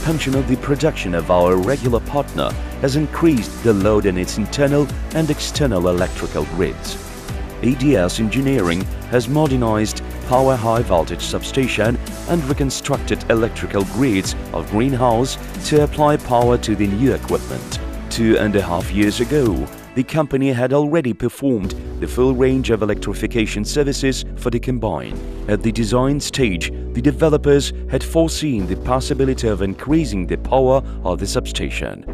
expansion of the production of our regular partner has increased the load on its internal and external electrical grids. EDS Engineering has modernized power high-voltage substation and reconstructed electrical grids of greenhouse to apply power to the new equipment. 2.5 years ago, the company had already performed the full range of electrification services for the combine. At the design stage, the developers had foreseen the possibility of increasing the power of the substation.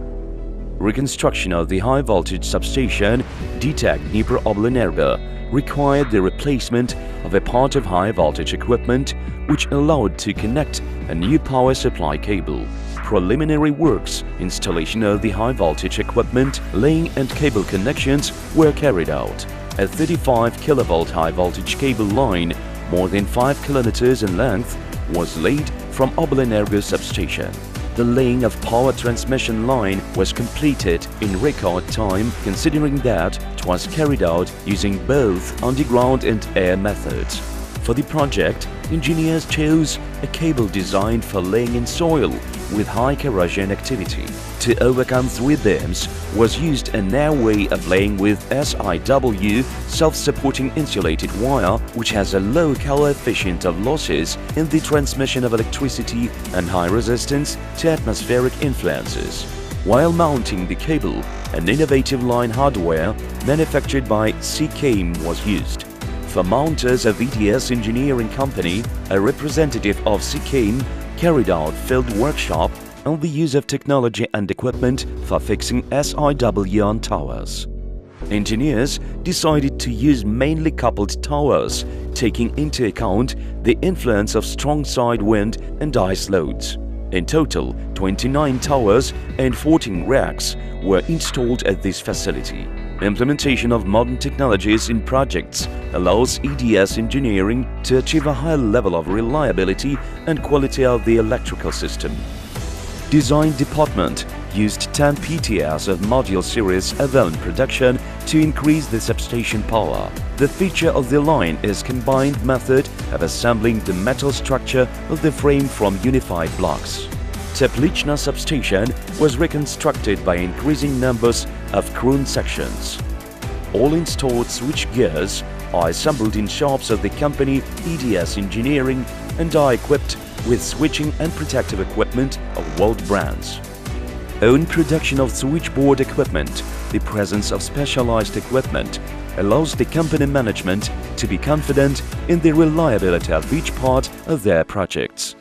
Reconstruction of the high-voltage substation Dnepr oblenergo required the replacement of a part of high-voltage equipment which allowed to connect a new power supply cable. Preliminary works, installation of the high-voltage equipment, laying and cable connections were carried out. A 35 kV high-voltage cable line, more than 5 kilometers in length, was laid from oblenergo substation. The laying of power transmission line was completed in record time, considering that it was carried out using both underground and air methods. For the project, engineers chose a cable designed for laying in soil with high corrosion activity. To overcome 3 beams was used an air way of laying with SIW self-supporting insulated wire, which has a low coefficient of losses in the transmission of electricity and high resistance to atmospheric influences. While mounting the cable, an innovative line hardware manufactured by KRUN was used. For mounters of EDS Engineering Company, a representative of KRUN carried out field workshop on the use of technology and equipment for fixing SIW on towers. Engineers decided to use mainly coupled towers, taking into account the influence of strong side wind and ice loads. In total, 29 towers and 14 racks were installed at this facility. Implementation of modern technologies in projects allows EDS Engineering to achieve a high level of reliability and quality of the electrical system. Design department used 10 PTS of Module series available in production to increase the substation power. The feature of the line is combined method of assembling the metal structure of the frame from unified blocks. Teplychna substation was reconstructed by increasing numbers of KRUN sections. All installed switch gears are assembled in shops of the company EDS Engineering and are equipped with switching and protective equipment of world brands. Own production of switchboard equipment, the presence of specialized equipment, allows the company management to be confident in the reliability of each part of their projects.